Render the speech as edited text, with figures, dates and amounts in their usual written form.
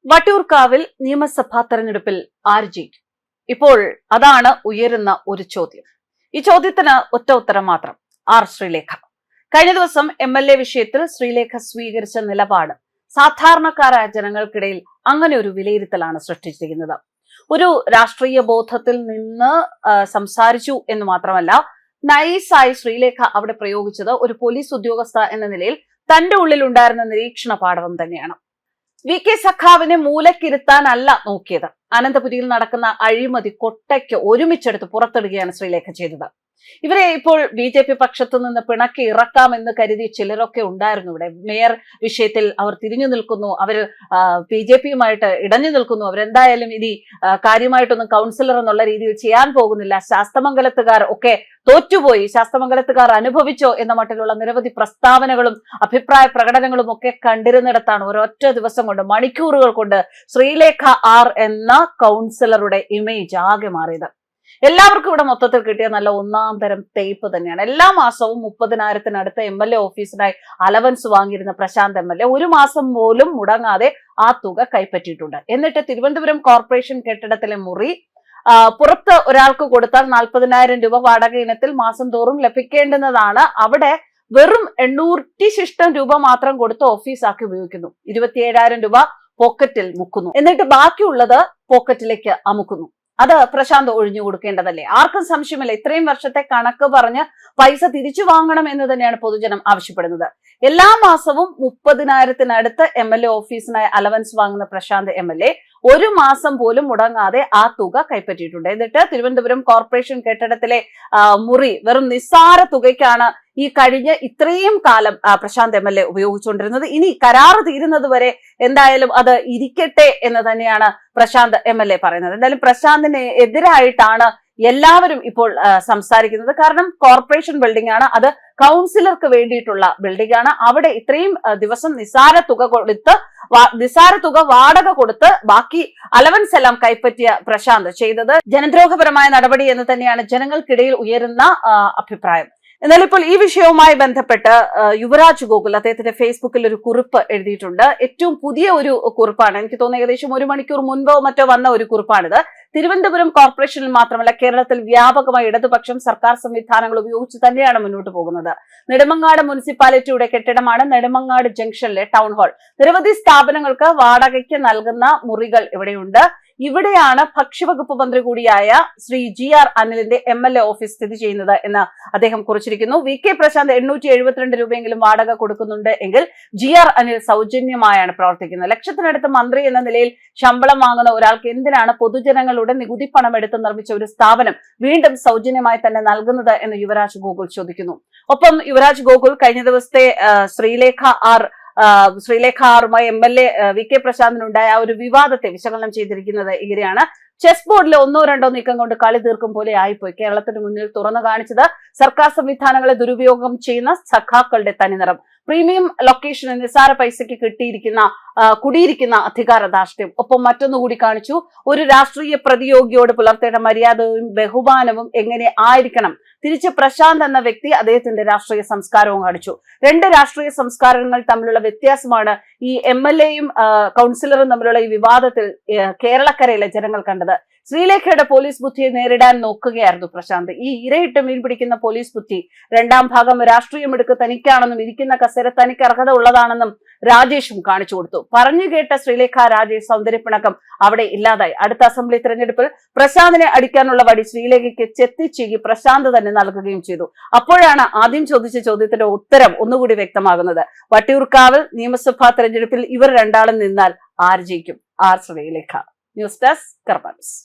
വട്ടിയൂർക്കാവിൽ നിയമസഭാ തെരഞ്ഞെടുപ്പിൽ ആര് ജയിക്കും? ഇപ്പോൾ അതാണ് ഉയരുന്ന ഒരു ചോദ്യം. ഈ ചോദ്യത്തിന് ഒറ്റ ഉത്തരം മാത്രം: ആർ ശ്രീലേഖ. കഴിഞ്ഞ ദിവസം MLA വിഷയത്തിൽ ശ്രീലേഖ സ്വീകരിച്ച നിലപാട് സാധാരണക്കാരായ ജനങ്ങൾക്കിടയിൽ അങ്ങനെ ഒരു വിലയിരുത്തലാണ് സൃഷ്ടിച്ചിരിക്കുന്നത്. ഒരു രാഷ്ട്രീയ ബോധത്തിൽ നിന്ന് സംസാരിച്ചു എന്ന് മാത്രമല്ല, നൈസായി ശ്രീലേഖ അവിടെ പ്രയോഗിച്ചത് ഒരു പോലീസ് ഉദ്യോഗസ്ഥ എന്ന നിലയിൽ തന്റെ ഉള്ളിൽ ഉണ്ടായിരുന്ന നിരീക്ഷണ പാടവം തന്നെയാണ്. VK സഖാവിനെ മൂലക്കിരുത്താനല്ല നോക്കിയത്. അനന്തപുരിയിൽ നടക്കുന്ന അഴിമതി കൊട്ടയ്ക്ക് ഒരുമിച്ചെടുത്ത് പുറത്തിടുകയാണ് ശ്രീലേഖ ചെയ്തത്. ഇവരെ ഇപ്പോൾ BJP പക്ഷത്തു നിന്ന് പിണക്കി ഇറക്കാമെന്ന് കരുതി ചിലരൊക്കെ ഉണ്ടായിരുന്നു ഇവിടെ. മേയർ വിഷയത്തിൽ അവർ തിരിഞ്ഞു നിൽക്കുന്നു, അവർ BJPയുമായിട്ട് ഇടഞ്ഞു നിൽക്കുന്നു, അവരെന്തായാലും ഇനി കാര്യമായിട്ടൊന്നും കൗൺസിലർ എന്നുള്ള രീതിയിൽ ചെയ്യാൻ പോകുന്നില്ല, ശാസ്തമംഗലത്തുകാർ ഒക്കെ തോറ്റുപോയി, ശാസ്തമംഗലത്തുകാർ അനുഭവിച്ചോ എന്ന മട്ടിലുള്ള നിരവധി പ്രസ്താവനകളും അഭിപ്രായ പ്രകടനങ്ങളും ഒക്കെ കണ്ടിരുന്നിടത്താണ് ഒരൊറ്റ ദിവസം കൊണ്ട്, മണിക്കൂറുകൾ കൊണ്ട് ശ്രീലേഖ ആർ എന്ന കൗൺസിലറുടെ ഇമേജ് ആകെ മാറിയത്. എല്ലാവർക്കും ഇവിടെ മൊത്തത്തിൽ കിട്ടിയ നല്ല ഒന്നാം തരം തേപ്പ് തന്നെയാണ്. എല്ലാ മാസവും 30,000-നടുത്ത് MLA ഓഫീസിനായി അലവൻസ് വാങ്ങിയിരുന്ന പ്രശാന്ത് MLA ഒരു മാസം പോലും മുടങ്ങാതെ ആ തുക കൈപ്പറ്റിയിട്ടുണ്ട്. എന്നിട്ട് തിരുവനന്തപുരം കോർപ്പറേഷൻ കെട്ടിടത്തിലെ മുറി പുറത്ത് ഒരാൾക്ക് കൊടുത്താൽ 40,000 രൂപ വാടക ഇനത്തിൽ മാസം തോറും ലഭിക്കേണ്ടുന്നതാണ്. അവിടെ വെറും 800 രൂപ മാത്രം കൊടുത്ത് ഓഫീസാക്കി ഉപയോഗിക്കുന്നു. 27,000 രൂപ പോക്കറ്റിൽ മുക്കുന്നു. എന്നിട്ട് ബാക്കിയുള്ളത് പോക്കറ്റിലേക്ക് അമുക്കുന്നു. അത് പ്രശാന്ത് ഒഴിഞ്ഞു കൊടുക്കേണ്ടതല്ലേ? ആർക്കും സംശയമില്ല, ഇത്രയും വർഷത്തെ കണക്ക് പറഞ്ഞ് പൈസ തിരിച്ചു വാങ്ങണം എന്ന് തന്നെയാണ് പൊതുജനം ആവശ്യപ്പെടുന്നത്. എല്ലാ മാസവും 30,000-നടുത്ത് MLA ഓഫീസിനായി അലവൻസ് വാങ്ങുന്ന പ്രശാന്ത് MLA ഒരു മാസം പോലും മുടങ്ങാതെ ആ തുക കൈപ്പറ്റിയിട്ടുണ്ട്. എന്നിട്ട് തിരുവനന്തപുരം കോർപ്പറേഷൻ കെട്ടിടത്തിലെ മുറി വെറും നിസ്സാര തുകയ്ക്കാണ് ഈ കഴിഞ്ഞ ഇത്രയും കാലം പ്രശാന്ത് MLA ഉപയോഗിച്ചുകൊണ്ടിരുന്നത്. ഇനി കരാറ് തീരുന്നത് വരെ എന്തായാലും അത് ഇരിക്കട്ടെ എന്ന് തന്നെയാണ് പ്രശാന്ത് MLA പറയുന്നത്. എന്തായാലും പ്രശാന്തിന് എതിരായിട്ടാണ് എല്ലാവരും ഇപ്പോൾ സംസാരിക്കുന്നത്. കാരണം കോർപ്പറേഷൻ ബിൽഡിംഗ് ആണ്, അത് കൗൺസിലർക്ക് വേണ്ടിയിട്ടുള്ള ബിൽഡിംഗ് ആണ്. അവിടെ ഇത്രയും ദിവസം നിസ്സാര തുക വാടക കൊടുത്ത് ബാക്കി അലവൻസ് എല്ലാം കൈപ്പറ്റിയ പ്രശാന്ത് ചെയ്തത് ജനദ്രോഹപരമായ നടപടി എന്ന് തന്നെയാണ് ജനങ്ങൾക്കിടയിൽ ഉയരുന്ന അഭിപ്രായം. എന്നാൽ ഇപ്പോൾ ഈ വിഷയവുമായി ബന്ധപ്പെട്ട് യുവരാജ് ഗോകുൽ അദ്ദേഹത്തിന്റെ ഫേസ്ബുക്കിൽ ഒരു കുറിപ്പ് എഴുതിയിട്ടുണ്ട്. ഏറ്റവും പുതിയ ഒരു കുറിപ്പാണ്. എനിക്ക് തോന്നുന്നു ഏകദേശം 1 മണിക്കൂർ മുൻപോ മറ്റോ വന്ന ഒരു കുറിപ്പാണിത്. തിരുവനന്തപുരം കോർപ്പറേഷനിൽ മാത്രമല്ല കേരളത്തിൽ വ്യാപകമായി ഇടതുപക്ഷം സർക്കാർ സംവിധാനങ്ങൾ ഉപയോഗിച്ച് തന്നെയാണ് മുന്നോട്ട് പോകുന്നത്. നെടുമങ്ങാട് മുനിസിപ്പാലിറ്റിയുടെ കെട്ടിടമാണ് നെടുമങ്ങാട് ജംഗ്ഷനിലെ ടൗൺ ഹാൾ. നിരവധി സ്ഥാപനങ്ങൾക്ക് വാടകയ്ക്ക് നൽകുന്ന മുറികൾ ഇവിടെയുണ്ട്. ഇവിടെയാണ് ഭക്ഷ്യവകുപ്പ് മന്ത്രി കൂടിയായ ശ്രീ GR അനിലിന്റെ MLA ഓഫീസ് സ്ഥിതി ചെയ്യുന്നത് എന്ന് അദ്ദേഹം കുറിച്ചിരിക്കുന്നു. VK പ്രശാന്ത് 872 രൂപയെങ്കിലും വാടക കൊടുക്കുന്നുണ്ട് എങ്കിൽ GR അനിൽ സൗജന്യമായാണ് പ്രവർത്തിക്കുന്നത്. ലക്ഷത്തിനടുത്ത് മന്ത്രി എന്ന നിലയിൽ ശമ്പളം വാങ്ങുന്ന ഒരാൾക്ക് എന്തിനാണ് പൊതുജനങ്ങളുടെ നികുതി പണം എടുത്ത് നിർമ്മിച്ച ഒരു സ്ഥാപനം വീണ്ടും സൗജന്യമായി തന്നെ നൽകുന്നത് എന്ന് യുവരാജ് ഗോകുൽ ചോദിക്കുന്നു. ഒപ്പം യുവരാജ് ഗോകുൽ കഴിഞ്ഞ ദിവസത്തെ ശ്രീലേഖ ആറുമായി MLA VK പ്രശാന്തിനുണ്ടായ ആ ഒരു വിവാദത്തെ വിശകലനം ചെയ്തിരിക്കുന്നത് ഇങ്ങനെയാണ്: ചെസ് ബോർഡിലെ 1-2 നീക്കം കൊണ്ട് കളി തീർക്കും പോലെ ആയിപ്പോയി. കേരളത്തിന് മുന്നിൽ തുറന്നു കാണിച്ചത് സർക്കാർ സംവിധാനങ്ങളെ ദുരുപയോഗം ചെയ്യുന്ന സഖാക്കളുടെ തനിനിറം. പ്രീമിയം ലൊക്കേഷന് നിസ്സാര പൈസയ്ക്ക് കുടിയിരിക്കുന്ന അധികാര ധാർഷ്ട്യം. ഒപ്പം മറ്റൊന്നുകൂടി കാണിച്ചു: ഒരു രാഷ്ട്രീയ പ്രതിയോഗിയോട് പുലർത്തേണ്ട മര്യാദയും ബഹുമാനവും എങ്ങനെ ആയിരിക്കണം. തിരിച്ച് പ്രശാന്ത് എന്ന വ്യക്തി അദ്ദേഹത്തിന്റെ രാഷ്ട്രീയ സംസ്കാരവും കാണിച്ചു. 2 രാഷ്ട്രീയ സംസ്കാരങ്ങൾ തമ്മിലുള്ള വ്യത്യാസമാണ് ഈ MLAയും കൗൺസിലറും തമ്മിലുള്ള ഈ വിവാദത്തിൽ കേരളക്കരയിലെ ജനങ്ങൾ കണ്ടത്. ശ്രീലേഖയുടെ പോലീസ് ബുദ്ധിയെ നേരിടാൻ നോക്കുകയായിരുന്നു പ്രശാന്ത്. ഈ ഇരയിട്ട് മീൻ പിടിക്കുന്ന പോലീസ് ബുദ്ധി രണ്ടാം ഭാഗം രാഷ്ട്രീയമെടുക്ക് തനിക്കാണെന്നും ഇരിക്കുന്ന കസേര തനിക്ക് അർഹത ഉള്ളതാണെന്നും രാജേഷും കാണിച്ചു കൊടുത്തു. പറഞ്ഞു കേട്ട ശ്രീലേഖ രാജേഷ് സൗന്ദര്യപ്പിണക്കം അവിടെ ഇല്ലാതായി. അടുത്ത അസംബ്ലി തെരഞ്ഞെടുപ്പിൽ പ്രശാന്തിനെ അടിക്കാനുള്ള വടി ശ്രീലേഖയ്ക്ക് ചെത്തിച്ചീകി പ്രശാന്ത് തന്നെ നൽകുകയും ചെയ്തു. അപ്പോഴാണ് ആദ്യം ചോദിച്ച ചോദ്യത്തിന്റെ ഉത്തരം ഒന്നുകൂടി വ്യക്തമാകുന്നത്. വട്ടിയൂർക്കാവിൽ നിയമസഭാ തെരഞ്ഞെടുപ്പിൽ ഇവർ രണ്ടാളും നിന്നാൽ ആര് ജയിക്കും? ആർ ശ്രീലേഖ. ന്യൂസ് ഡെസ്ക് കർമ്മ ന്യൂസ്.